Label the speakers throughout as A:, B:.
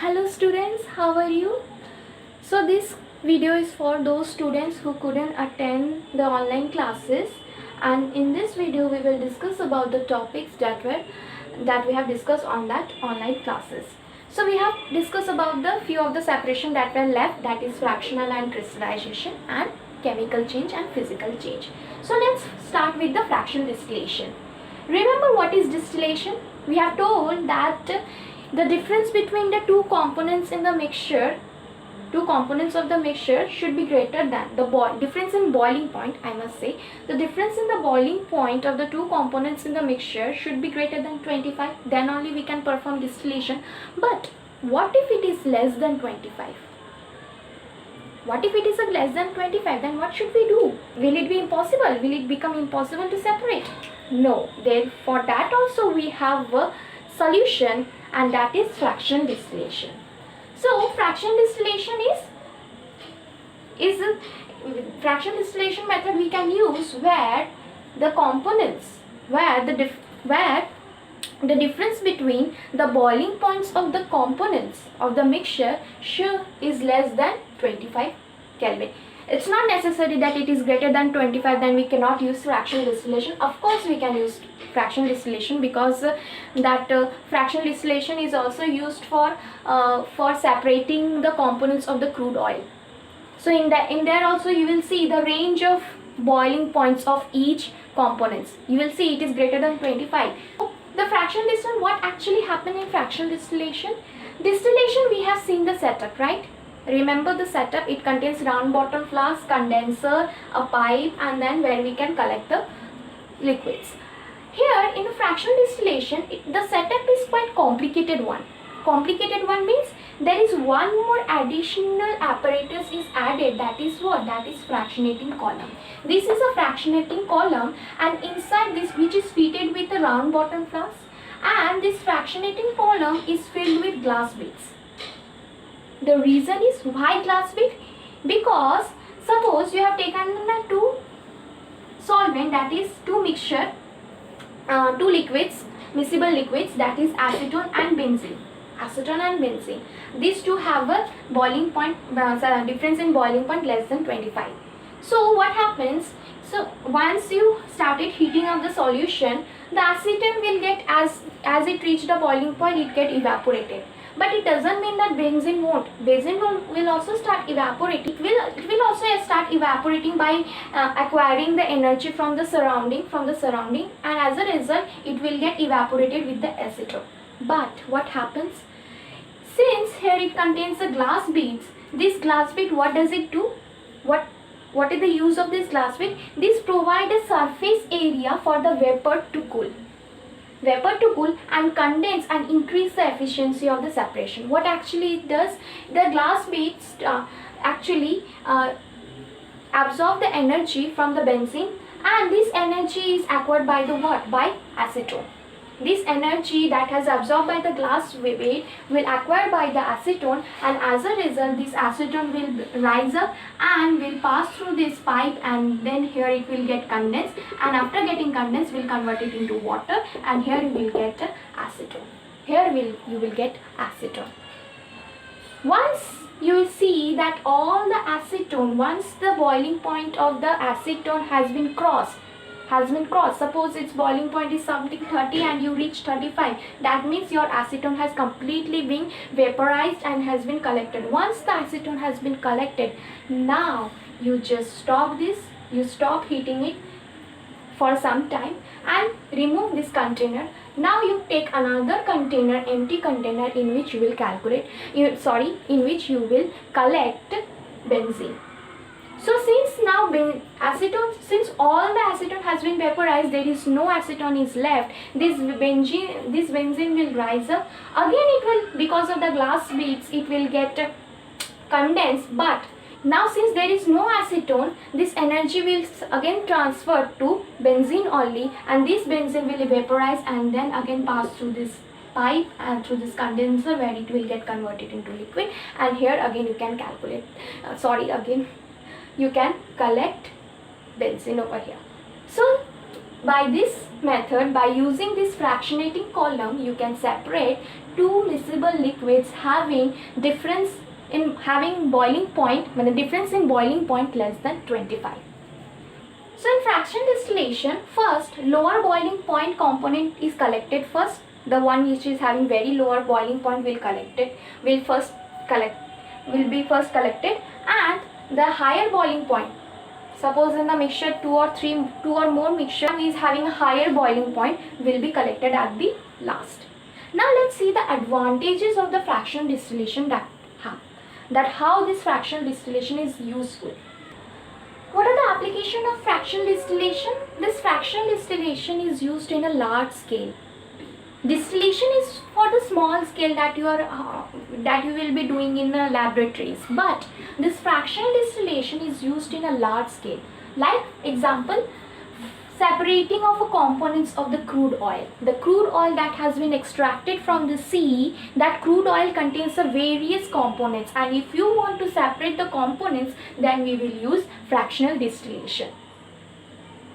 A: Hello students, how are you? So this video is for those students who couldn't attend the online classes, and in this video we will discuss about the topics that we have discussed on that online classes. So we have discussed about the few of the separation that were left, that is fractional and crystallization and chemical change and physical change. So let's start with the fractional distillation. Remember what is distillation? We have told that the difference between the two components of the mixture should be greater than the difference in boiling point. I must say the difference in the boiling point of the two components in the mixture should be greater than 25. Then only we can perform distillation. But what if it is less than 25? What if it is less than 25? Then what should we do? Will it be impossible? Will it become impossible to separate? No. For that also we have a solution, and that is fraction distillation. So fraction distillation is a fraction distillation method we can use where the components, where the difference between the boiling points of the components of the mixture is less than 25 Kelvin. It's not necessary that it is greater than 25, then we cannot use fraction distillation. Of course we can use fraction distillation, because fraction distillation is also used for separating the components of the crude oil. So in there also you will see the range of boiling points of each components. You will see it is greater than 25. The fraction distillation, what actually happened in fraction distillation? Distillation, we have seen the setup, right? Remember the setup, it contains round bottom flask, condenser, a pipe, and then where we can collect the liquids. Here in a fraction distillation, the setup is quite complicated one. Complicated one means there is one more additional apparatus is added, that is what? That is fractionating column. This is a fractionating column, and inside this, which is fitted with a round bottom flask, and this fractionating column is filled with glass beads. The reason is why glass bead? Because suppose you have taken two solvent, that is two mixture, two liquids, miscible liquids, that is acetone and benzene. Acetone and benzene. These two have a boiling point, difference in boiling point less than 25. So what happens? So once you started heating up the solution, the acetone will get, as it reached the boiling point, it get evaporated. But it doesn't mean that benzene won't. Benzene will also start evaporating. It will also start evaporating by acquiring the energy from the surrounding, and as a result, it will get evaporated with the acetone. But what happens? Since here it contains the glass beads, this glass bead, what does it do? What is the use of this glass bead? This provides a surface area for the vapor to cool. Vapor to cool and condense and increase the efficiency of the separation. What actually it does? The glass beads actually absorb the energy from the benzene, and this energy is acquired by the what? By acetone. This energy that has absorbed by the glass bead will acquire by the acetone, and as a result this acetone will rise up and will pass through this pipe, and then here it will get condensed, and after getting condensed will convert it into water, and here you will get acetone. You will get acetone. Once you will see that all the acetone, once the boiling point of the acetone has been crossed, suppose its boiling point is something 30 and you reach 35, that means your acetone has completely been vaporized and has been collected. Once the acetone has been collected, now you just stop this, you stop heating it for some time and remove this container. Now you take another container, empty container, in which you will collect benzene. So since now since all the acetone has been vaporized, there is no acetone is left, this benzene will rise up. Again it will, because of the glass beads, it will get condensed. But now since there is no acetone, this energy will again transfer to benzene only, and this benzene will vaporize and then again pass through this pipe and through this condenser, where it will get converted into liquid, and here again you can calculate, you can collect benzene over here. So By this method, by using this fractionating column, you can separate two miscible liquids having boiling point, when the difference in boiling point less than 25. So in fraction distillation, first lower boiling point component is collected first. The one which is having very lower boiling point will be first collected, and the higher boiling point, suppose in the mixture two or more mixture is having a higher boiling point, will be collected at the last. Now let's see the advantages of the fractional distillation, that how this fractional distillation is useful. What are the application of fractional distillation? This fractional distillation is used in a large scale. Distillation is for the small scale that you will be doing in the laboratories, but this fractional distillation is used in a large scale. Like example, separating of a components of the crude oil. The crude oil that has been extracted from the sea, that crude oil contains the various components, and if you want to separate the components, then we will use fractional distillation.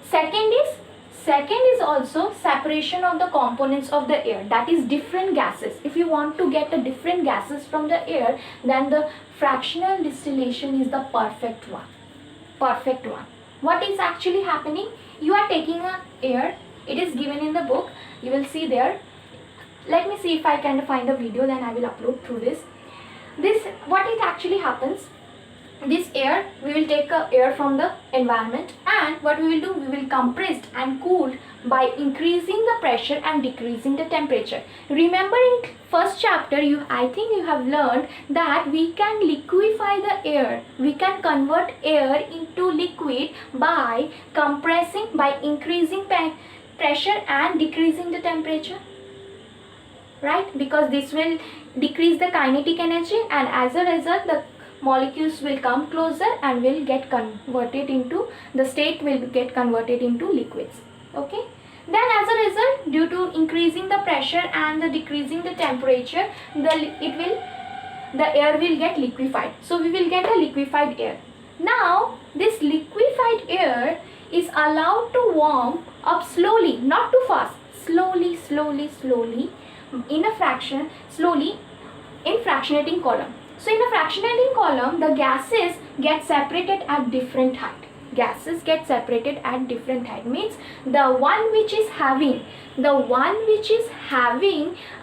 A: Second is also separation of the components of the air, that is different gases. If you want to get the different gases from the air, then the fractional distillation is the perfect one. What is actually happening? You are taking a air, it is given in the book, you will see there. Let me see if I can find the video, then I will upload through this. What it actually happens, this air, we will take air from the environment, and what we will do, we will compress and cool by increasing the pressure and decreasing the temperature. Remember in first chapter, I think you have learned that we can liquefy the air. We can convert air into liquid by compressing, by increasing pressure and decreasing the temperature. Right? Because this will decrease the kinetic energy, and as a result, the molecules will come closer and will get converted into, the state will get converted into liquids. Okay. Then as a result, due to increasing the pressure and the decreasing the temperature, the air will get liquefied. So we will get a liquefied air. Now this liquefied air is allowed to warm up slowly, not too fast, slowly in fractionating column. So in a fractionating column, the gases get separated at different height. Means the one which is having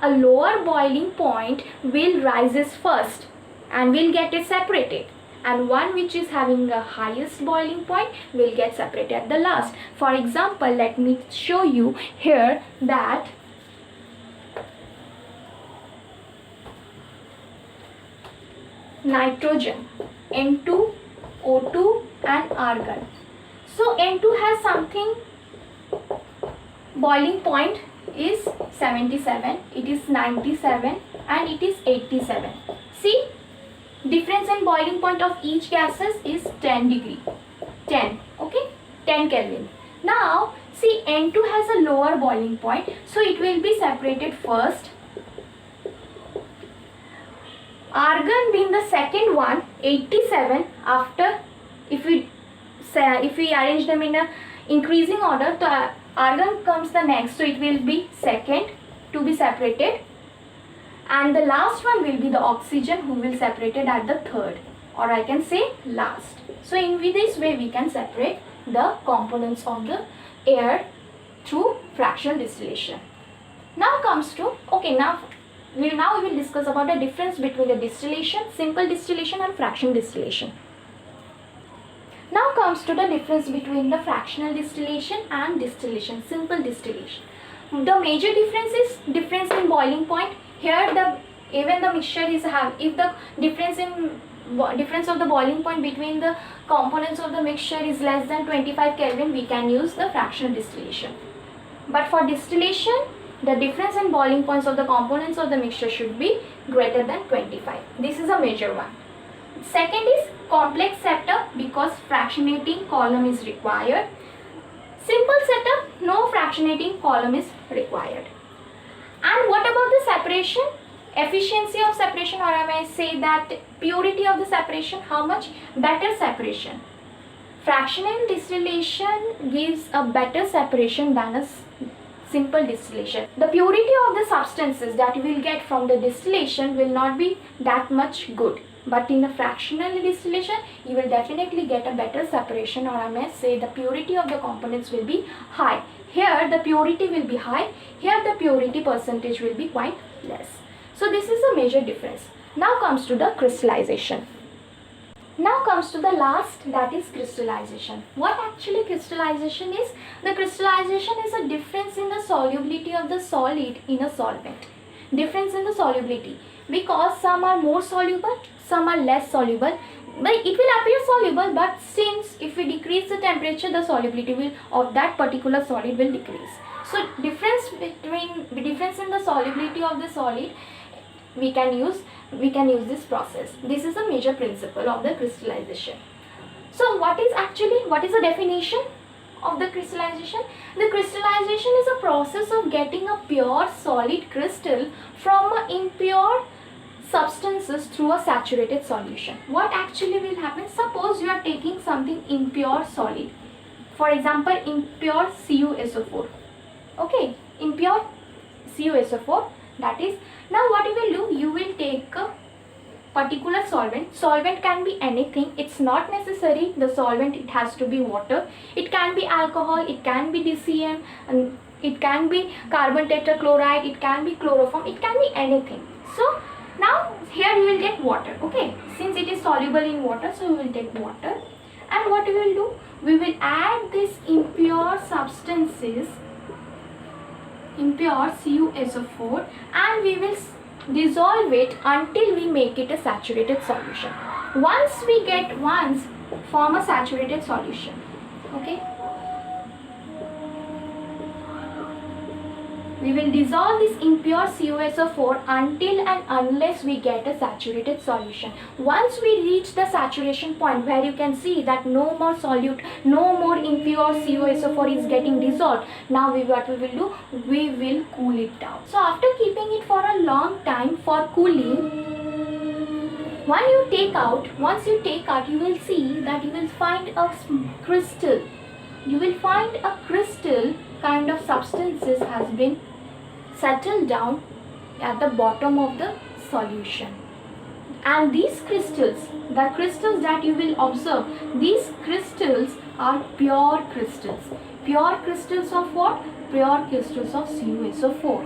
A: a lower boiling point will rises first and will get it separated, and one which is having the highest boiling point will get separated at the last. For example, let me show you here that nitrogen, N2, O2 and argon. So N2 has something, boiling point is 77, it is 97 and it is 87. See, difference in boiling point of each gases is 10 degree, 10, okay, 10 Kelvin. Now see, N2 has a lower boiling point, so it will be separated first. Argon being the second one, 87, after if we arrange them in a increasing order, the argon comes the next, so it will be second to be separated, and the last one will be the oxygen, who will separate it at the third, or I can say last. So in this way we can separate the components of the air through fractional distillation. Now comes to, okay, now we will discuss about the difference between the distillation, simple distillation and fractional distillation. Now comes to the difference between the fractional distillation and distillation, simple distillation. The major difference is difference in boiling point. Here even the mixture is if the difference of the boiling point between the components of the mixture is less than 25 Kelvin, we can use the fractional distillation. But for distillation, the difference in boiling points of the components of the mixture should be greater than 25. This is a major one. Second is complex setup, because fractionating column is required. Simple setup, no fractionating column is required. And what about the separation? Efficiency of separation, or I may say that purity of the separation, how much better separation. Fractional distillation gives a better separation than a simple distillation. The purity of the substances that you will get from the distillation will not be that much good. But in a fractional distillation, you will definitely get a better separation, or I may say the purity of the components will be high. Here the purity will be high, here the purity percentage will be quite less. So this is a major difference. Now comes to the crystallization. Now comes to the last, that is crystallization. What actually crystallization is? The crystallization is a difference in the solubility of the solid in a solvent. Difference in the solubility, because some are more soluble, some are less soluble. But it will appear soluble, but since if we decrease the temperature, the solubility of that particular solid will decrease. So difference in the solubility of the solid, we can use this process. This is a major principle of the crystallization. So what is the definition of the crystallization? The crystallization is a process of getting a pure solid crystal from impure substances through a saturated solution. What actually will happen? Suppose you are taking something impure solid, for example impure CuSO4. Okay, impure CuSO4, that is. Now what you will do, you will take a particular solvent. Solvent can be anything. It's not necessary the solvent it has to be water. It can be alcohol, it can be DCM, and it can be carbon tetrachloride, it can be chloroform, it can be anything. So now here you will get water. Okay, since it is soluble in water, so we will take water. And what we will do, we will add these impure substances, impure CuSO4, and we will dissolve it until we make it a saturated solution. Once form a saturated solution. Okay, we will dissolve this impure CuSO4 until and unless we get a saturated solution. Once we reach the saturation point where you can see that no more solute, no more impure CuSO4 is getting dissolved, now what we will do, we will cool it down. So after keeping it for a long time for cooling, once you take out, you will see that you will find a crystal. You will find a crystal kind of substances has been settled down at the bottom of the solution. And these crystals, the crystals that you will observe, these crystals are pure crystals. Pure crystals of what? Pure crystals of CuSO4.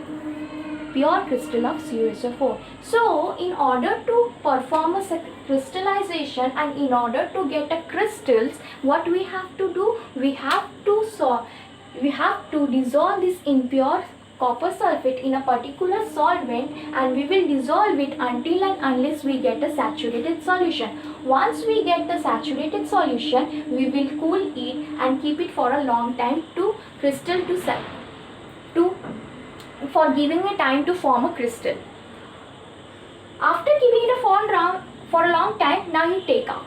A: Pure crystal of CuSO4. So in order to perform a crystallization and in order to get a crystals, what we have to do? We have to dissolve this impure copper sulfate in a particular solvent, and we will dissolve it until and unless we get a saturated solution. Once we get the saturated solution, we will cool it and keep it for a long time to crystal to set, for giving it time to form a crystal. After keeping it for a long time, now you take out.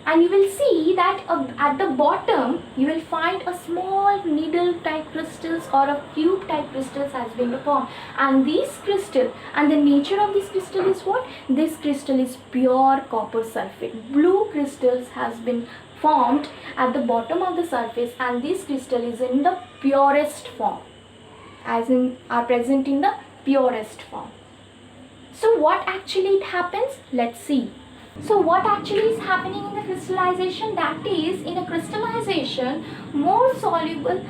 A: And you will see that at the bottom you will find a small needle type crystals or a cube type crystals has been formed. And these crystal, and the nature of this crystal is what? This crystal is pure copper sulfate. Blue crystals has been formed at the bottom of the surface, and this crystal is in the purest form, as in are present in the purest form. So what actually happens? Let's see. So what actually is happening in the crystallization? That is, in a crystallization, more soluble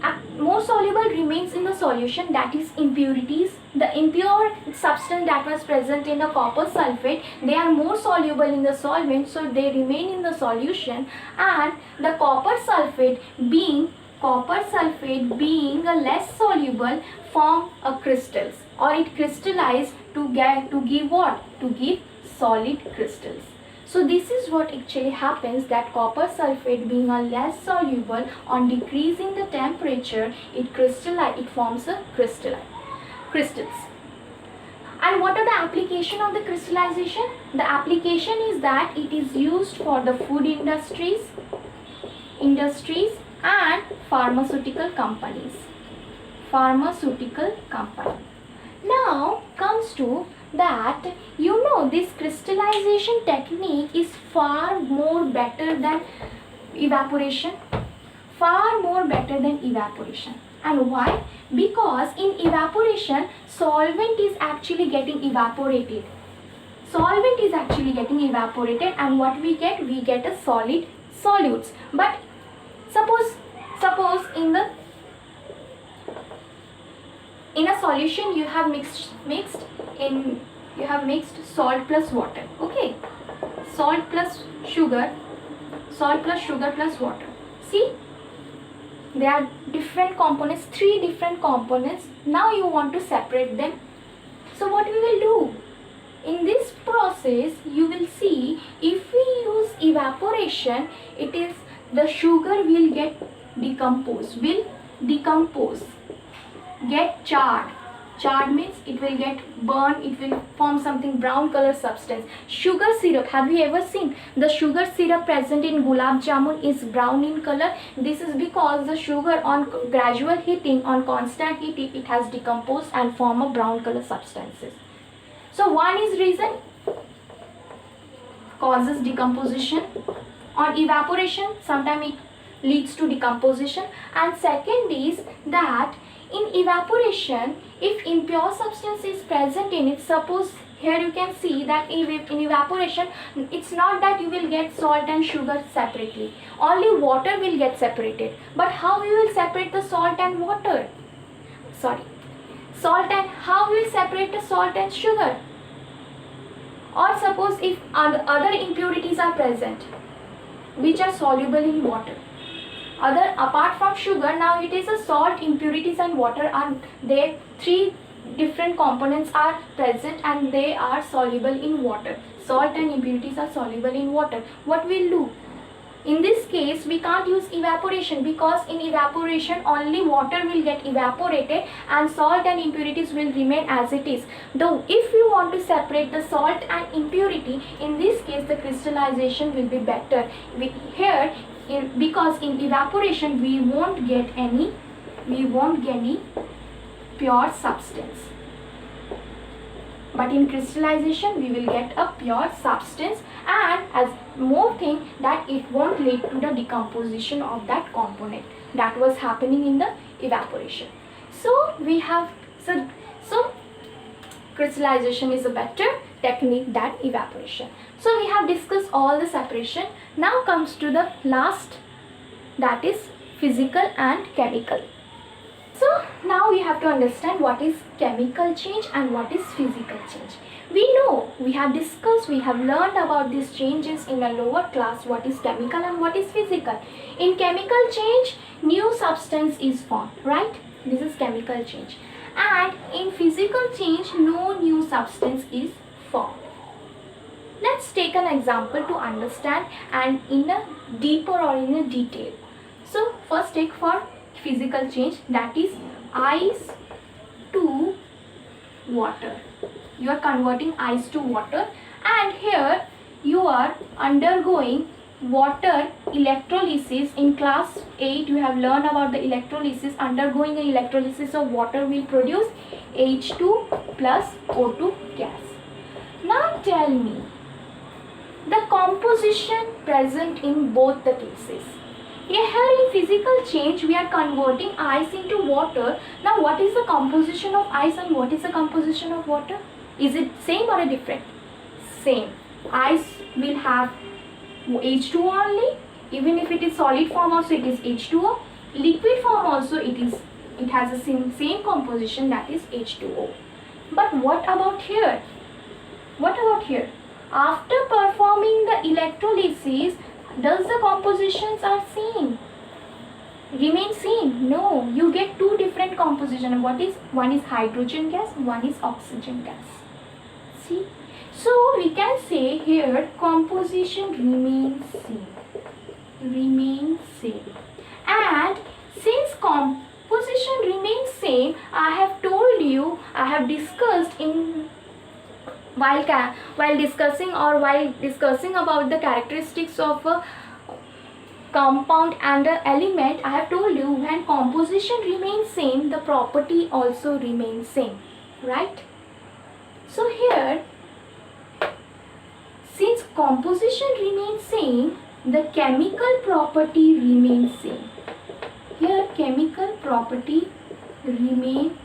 A: remains in the solution, that is impurities. The impure substance that was present in the copper sulfate, they are more soluble in the solvent, so they remain in the solution. And the copper sulfate being a less soluble, form a crystals, or it crystallized to give what? To give solid crystals. So this is what actually happens, that copper sulfate being a less soluble, on decreasing the temperature, it forms a crystals. And what are the application of the crystallization? The application is that it is used for the food industries and pharmaceutical companies. Now comes to that, this crystallization technique is far more better than evaporation, far more better than evaporation. And why? Because in evaporation, solvent is actually getting evaporated. Solvent is actually getting evaporated, and what we get? We get a solid solutes. But suppose in a solution you have mixed salt plus water. Okay, salt plus sugar plus water. See, there are different components, 3 different components. Now you want to separate them. So what we will do? In this process, you will see, if we use evaporation, it is the sugar will get decompose, get charred. Charred means it will get burned, it will form something brown color substance. Sugar syrup, have you ever seen the sugar syrup present in gulab jamun is brown in color? This is because the sugar on gradual heating, on constant heating, it has decomposed and form a brown color substances. So one is reason causes decomposition. On evaporation, sometimes it leads to decomposition. And second is that in evaporation, if impure substance is present in it, suppose here you can see that in evaporation, it's not that you will get salt and sugar separately. Only water will get separated. But how you will separate the salt and water? How will separate the salt and sugar? Or suppose if other impurities are present, which are soluble in water. Apart from sugar, now it is a salt, impurities and water are there. 3 different components are present and they are soluble in water. Salt and impurities are soluble in water. What we'll do? In this case, we can't use evaporation, because in evaporation only water will get evaporated and salt and impurities will remain as it is. Though if you want to separate the salt and impurity, in this case the crystallization will be better. Because in evaporation we won't get any pure substance. But in crystallization we will get a pure substance, and as more thing that it won't lead to the decomposition of that component that was happening in the evaporation. So crystallization is a better technique than evaporation. So we have discussed all the separation. Now comes to the last, that is physical and chemical. So now we have to understand what is chemical change and what is physical change. We know, we have discussed, we have learned about these changes in a lower class, what is chemical and what is physical. In chemical change, new substance is formed, right? This is chemical change. And in physical change, no new substance is formed. Let's take an example to understand and in a deeper or in a detail. So first take for physical change, that is ice to water. You are converting ice to water, and here you are undergoing water electrolysis. In class 8 you have learned about the electrolysis. Undergoing the electrolysis of water will produce H2 plus O2 gas. Now tell me the composition present in both the cases. Here in physical change we are converting ice into water. Now what is the composition of ice and what is the composition of water? Is it same or different? Same. Ice will have H2O only. Even if it is solid form also it is H2O. Liquid form also it has the same composition, that is H2O. But what about here? After performing the electrolysis, does the compositions are same? Remain same? No, you get 2 different composition. One is hydrogen gas, one is oxygen gas. See? So we can say here composition remains same. And since composition remains same, I have told you, I have discussed while discussing about the characteristics of a compound and an element, I have told you when composition remains same, the property also remains same, right? So here, since composition remains same, the chemical property remains same. Here chemical property remain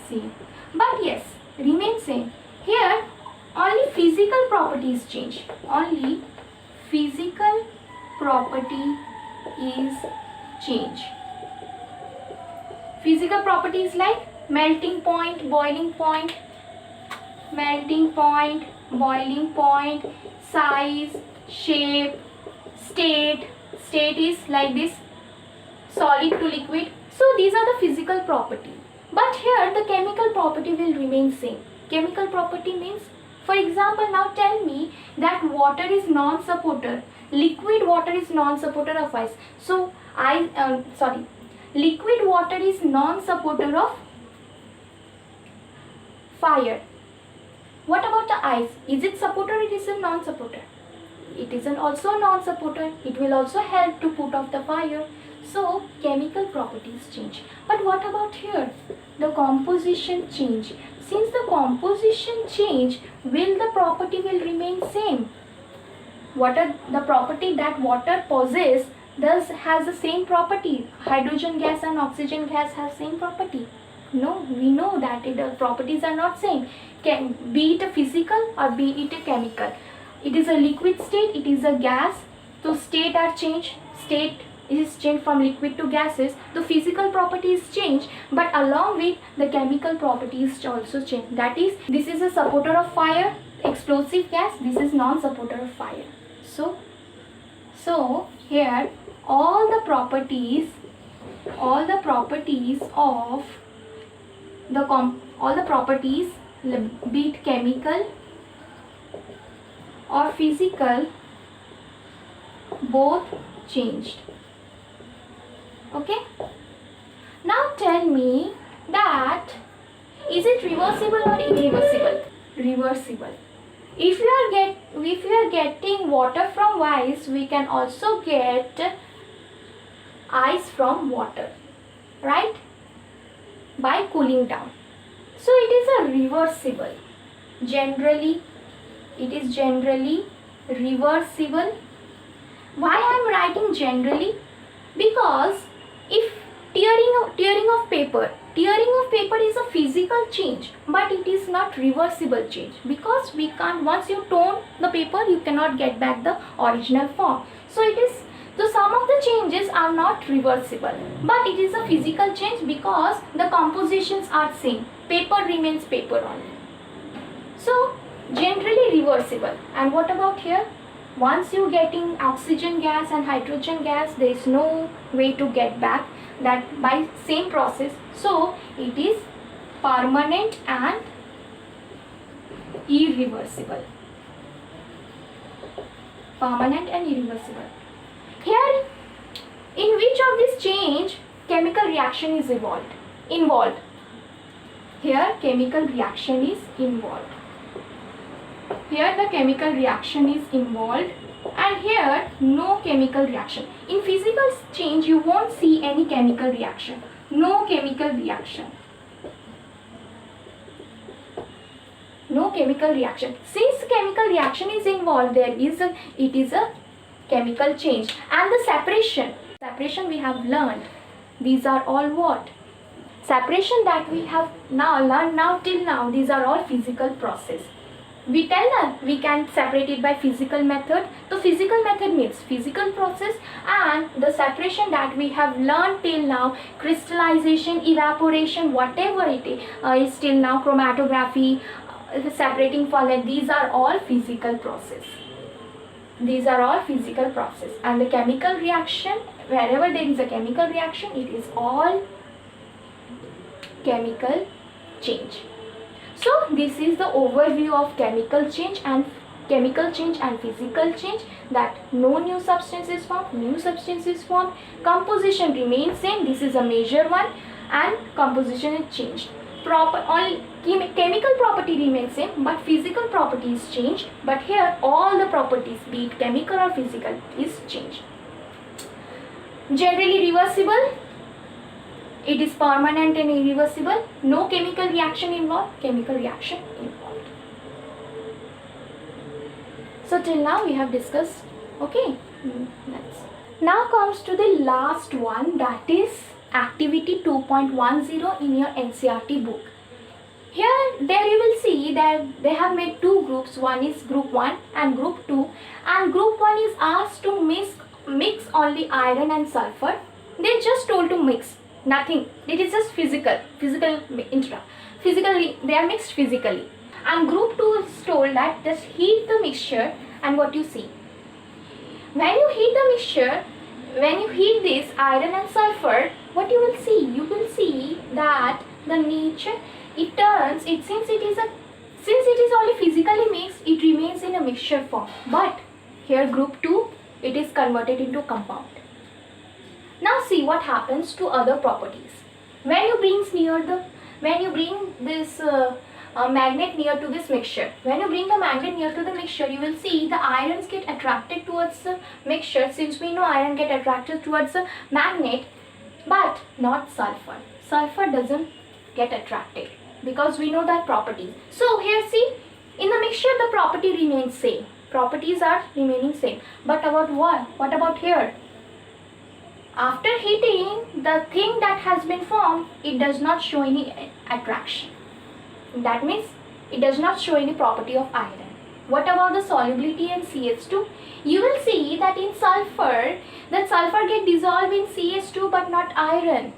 A: same. But yes, remain same. Here only physical properties change. Only physical property is change. Physical properties like melting point, boiling point, boiling point, size, shape, state. State is like this, solid to liquid. So these are the physical property. But here the chemical property will remain same. Chemical property means, for example, now tell me that water is non-supporter. Liquid water is non-supporter of ice. So liquid water is non-supporter of fire. What about the ice? Is it supporter or it is a non-supporter? It is also a non-supporter. It will also help to put off the fire. So chemical properties change. But what about here? The composition change. Since the composition change, the property will remain same? The property that water possesses has the same property. Hydrogen gas and oxygen gas have same property. No, we know that the properties are not same. Be it a physical or be it a chemical. It is a liquid state, it is a gas. So state are changed. State is changed from liquid to gases. The physical properties change, but along with the chemical properties also change. That is, this is a supporter of fire, explosive gas. This is non-supporter of fire. So here all the properties be it chemical or physical, both changed. Okay. Now tell me that is it reversible or irreversible? Reversible. If you are getting water from ice, we can also get ice from water, right? By cooling down. So it is a reversible. It is generally reversible. Why I am writing generally? Because if tearing of paper is a physical change, but it is not reversible change, because we can't, once you torn the paper, you cannot get back the original form. So some of the changes are not reversible, but it is a physical change because the compositions are same. Paper remains paper only. So generally reversible. And what about here? Once you getting oxygen gas and hydrogen gas, there is no way to get back that by same process. So it is permanent and irreversible. Permanent and irreversible. Here, in which of this change chemical reaction is involved? Here chemical reaction is involved. Here the chemical reaction is involved, and here no chemical reaction. In physical change you won't see any chemical reaction. No chemical reaction. No chemical reaction. Since chemical reaction is involved, it is a chemical change. And the separation we have learned. These are all what? Separation that we have learned till now. These are all physical process. We can separate it by physical method. The physical method means physical process, and the separation that we have learned till now, crystallization, evaporation, whatever it is till now, chromatography, separating fallout, these are all physical process. These are all physical process. And the chemical reaction, wherever there is a chemical reaction, it is all chemical change. So this is the overview of chemical change and physical change, that no new substance is formed, composition remains same, this is a major one, and composition is changed. Chemical property remains same, but physical property is changed. But here all the properties, be it chemical or physical, is changed. Generally reversible. It is permanent and irreversible. No chemical reaction involved. Chemical reaction involved. So till now we have discussed Okay, now comes to the last one, that is activity 2.10 in your NCERT book. Here, there you will see that they have made two groups. One is group 1 and group 2, and group 1 is asked to mix only iron and sulfur. They just told to mix, nothing. It is just physical physically they are mixed physically. And group 2 is told that just heat the mixture, and what you see, when you heat the mixture, when you heat this iron and sulfur, what you will see? You will see that the nature, it turns, it since it is only physically mixed, it remains in a mixture form. But here group 2, it is converted into compound. Now see what happens to other properties. When you bring this magnet near to this mixture, when you bring the magnet near to the mixture, you will see the ions get attracted towards the mixture, since we know iron get attracted towards the magnet, but not sulfur. Sulfur doesn't get attracted because we know that properties. So here see, in the mixture the property remains same. Properties are remaining same. But about what? What about here? After heating, the thing that has been formed, it does not show any attraction. That means it does not show any property of iron. What about the solubility in CH2? You will see that in sulfur, that sulfur get dissolved in CH2 but not iron.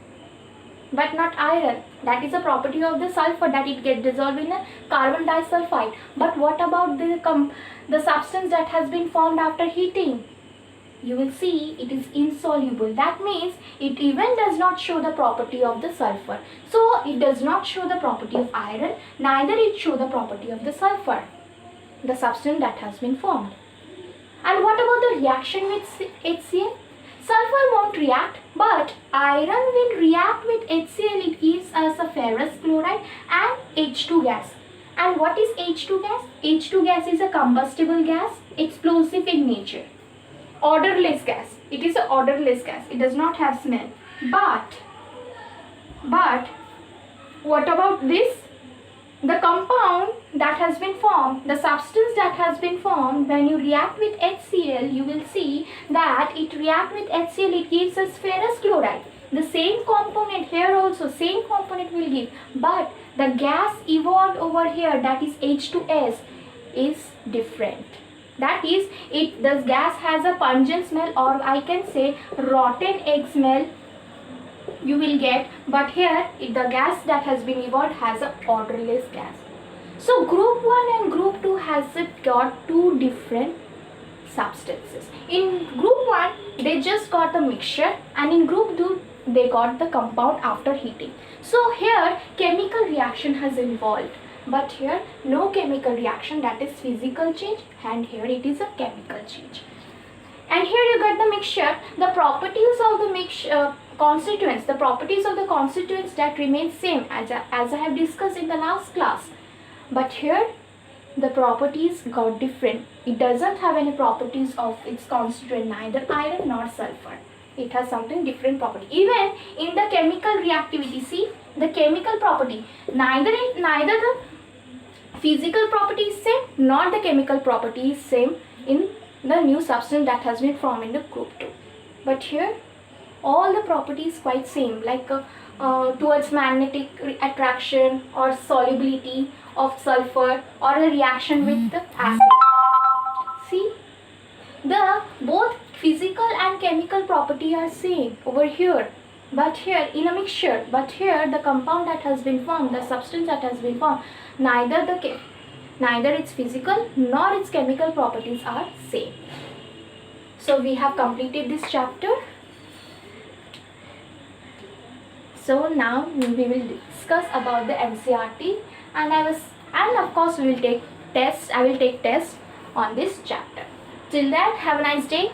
A: That is a property of the sulfur, that it gets dissolved in a carbon disulfide. But what about the substance that has been formed after heating? You will see it is insoluble. That means it even does not show the property of the sulfur. So it does not show the property of iron, neither it show the property of the sulfur, the substance that has been formed. And what about the reaction with HCl? Sulfur won't react, but iron will react with HCl. It gives us a ferrous chloride and H2 gas. And what is H2 gas? H2 gas is a combustible gas, explosive in nature. Odorless gas. It is an odorless gas. It does not have smell. But what about this? The compound that has been formed, the substance that has been formed, when you react with HCl, you will see that it reacts with HCl, it gives us ferrous chloride. The same component here also, same component will give. But the gas evolved over here, that is H2S, is different. That is, this gas has a pungent smell, or I can say rotten egg smell you will get, but here the gas that has been evolved has a odorless gas. So group 1 and group 2 has got two different substances. In group 1 they just got the mixture, and in group 2 they got the compound after heating. So here chemical reaction has involved, but here no chemical reaction, that is physical change, and here it is a chemical change. And here you got the mixture, the properties of the mixture constituents, the properties of the constituents that remain same as I have discussed in the last class. But here the properties got different. It doesn't have any properties of its constituent, neither iron nor sulfur. It has something different property. Even in the chemical reactivity, see the chemical property, neither the physical property is same nor the chemical property is same in the new substance that has been formed in the group 2. But here all the properties quite same, like towards magnetic attraction or solubility of sulfur, or a reaction with the acid. See, the both physical and chemical property are same over here, but here in a mixture, but here the compound that has been formed, the substance that has been formed, neither its physical nor its chemical properties are same. So we have completed this chapter. So now we will discuss about the NCERT, and of course we will take tests. I will take tests on this chapter. Till then, have a nice day.